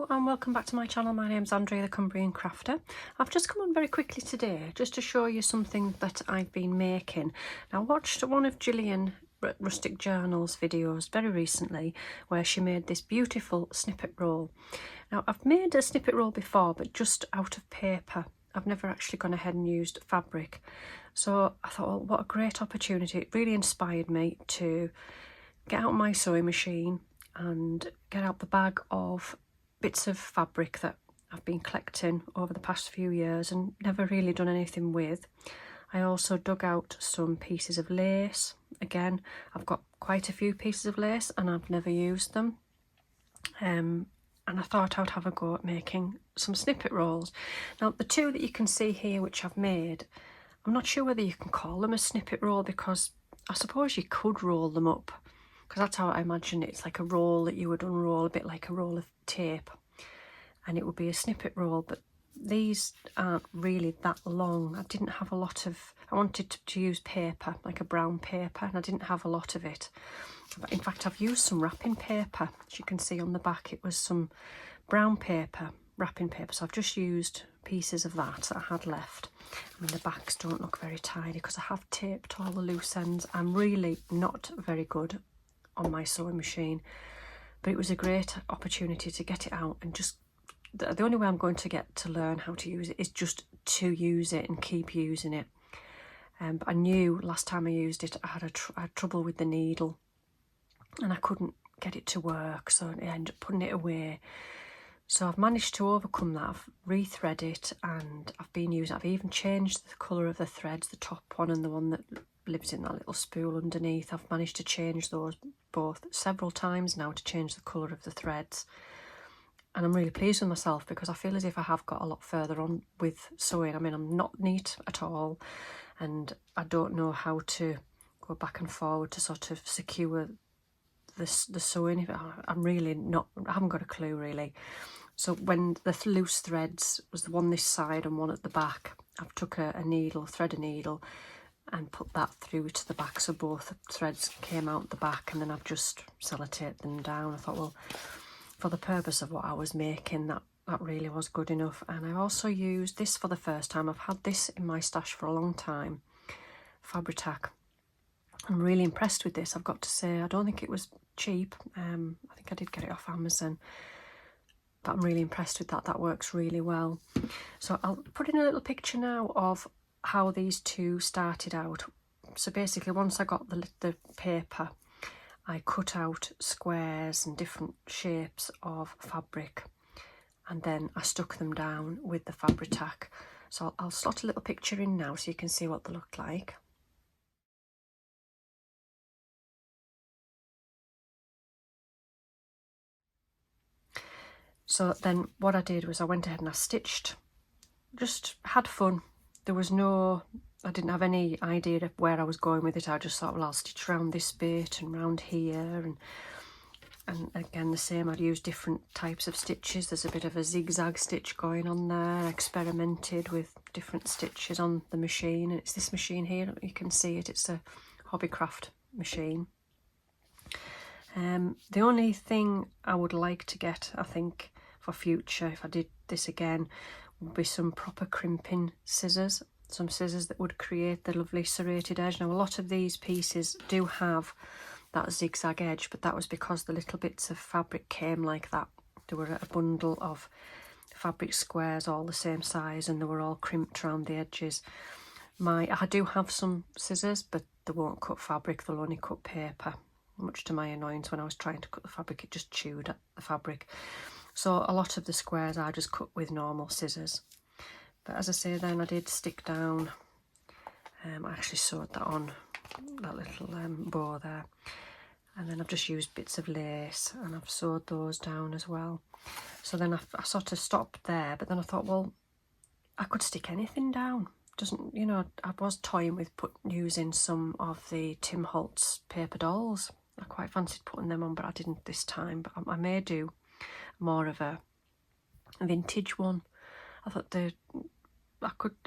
and welcome back to my channel. My name's Andrea the Cumbrian Crafter. I've just come on very quickly today just to show you something that I've been making. Now, I watched one of Gillian Rustic Journal's videos very recently where she made this beautiful snippet roll. Now, I've made a snippet roll before, but just out of paper. I've never actually gone ahead and used fabric. So I thought, well, what a great opportunity. It really inspired me to get out my sewing machine and get out the bag of bits of fabric that I've been collecting over the past few years and never really done anything with. I also dug out some pieces of lace. Again, I've got quite a few pieces of lace and I've never used them. And I thought I'd have a go at making some snippet rolls. Now, the two that you can see here which I've made, I'm not sure whether you can call them a snippet roll, because I suppose you could roll them up, because that's how I imagine it. It's like a roll that you would unroll, a bit like a roll of tape, and it would be a snippet roll. But these aren't really that long. I didn't have a lot of, I wanted to use paper, like a brown paper, and I didn't have a lot of it. In fact, I've used some wrapping paper. As you can see on the back, it was some brown paper, wrapping paper. So I've just used pieces of that I had left. I mean, the backs don't look very tidy because I have taped all the loose ends. I'm really not very good on my sewing machine, but it was a great opportunity to get it out, and just the only way I'm going to get to learn how to use it is just to use it and keep using it. But I knew last time I used it I had trouble with the needle and I couldn't get it to work, so I ended up putting it away. So I've managed to overcome that. I've rethread it and I've even changed the colour of the threads, the top one and the one that lives in that little spool underneath. I've managed to change those both several times now to change the colour of the threads, and I'm really pleased with myself because I feel as if I have got a lot further on with sewing. I mean, I'm not neat at all and I don't know how to go back and forward to sort of secure the sewing. I'm really not, I haven't got a clue really. So when the loose threads was the one this side and one at the back, I've took a needle, thread a needle, and put that through to the back, so both threads came out the back, and then I've just sellotaped them down. I thought, well, for the purpose of what I was making, that really was good enough. And I also used this for the first time. I've had this in my stash for a long time, Fabri-Tac. I'm really impressed with this, I've got to say. I don't think it was cheap. I think I did get it off Amazon, but I'm really impressed with that. That works really well. So I'll put in a little picture now of how these two started out. So basically, once I got the paper, I cut out squares and different shapes of fabric, and then I stuck them down with the Fabri-Tac. So I'll slot a little picture in now so you can see what they look like. So then what I did was I went ahead and I stitched, just had fun. There was no, I didn't have any idea of where I was going with it. I just thought, well, I'll stitch around this bit and round here, and again the same, I'd use different types of stitches. There's a bit of a zigzag stitch going on there. I experimented with different stitches on the machine, and it's this machine here, you can see it, it's a Hobbycraft machine. The only thing I would like to get, I think, for future, if I did this again, would be some proper crimping scissors, some scissors that would create the lovely serrated edge. Now, a lot of these pieces do have that zigzag edge, but that was because the little bits of fabric came like that. There were a bundle of fabric squares all the same size and they were all crimped around the edges. I do have some scissors, but they won't cut fabric, they'll only cut paper. Much to my annoyance, when I was trying to cut the fabric, it just chewed at the fabric. So a lot of the squares I just cut with normal scissors. But as I say, then I did stick down, I actually sewed that on, that little bow there. And then I've just used bits of lace and I've sewed those down as well. So then I sort of stopped there, but then I thought, well, I could stick anything down. Doesn't, you know, I was toying with using some of the Tim Holtz paper dolls. I quite fancied putting them on, but I didn't this time. But I may do more of a vintage one. I thought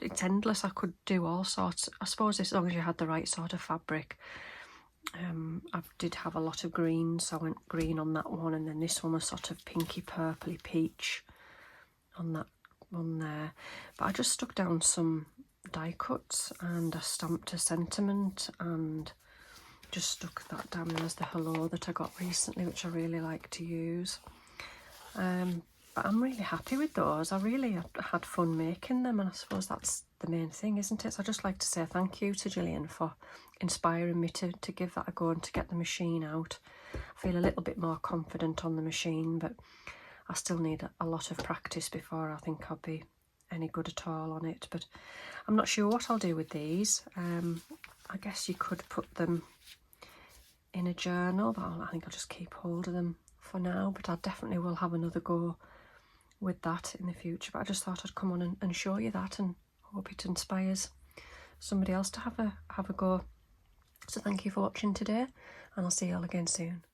it's endless. I could do all sorts. I suppose as long as you had the right sort of fabric. I did have a lot of green, so I went green on that one, and then this one was sort of pinky purpley peach on that one there. But I just stuck down some die cuts and I stamped a sentiment and just stuck that down as the hello that I got recently, which I really like to use. But I'm really happy with those. I really had fun making them, and I suppose that's the main thing, isn't it? So I'd just like to say thank you to Gillian for inspiring me to give that a go and to get the machine out. I feel a little bit more confident on the machine, but I still need a lot of practice before I think I'll be any good at all on it. But I'm not sure what I'll do with these. I guess you could put them in a journal, but I think I'll just keep hold of them for now. But I definitely will have another go with that in the future. But I just thought I'd come on and show you that, and hope it inspires somebody else to have a go. So thank you for watching today, and I'll see you all again soon.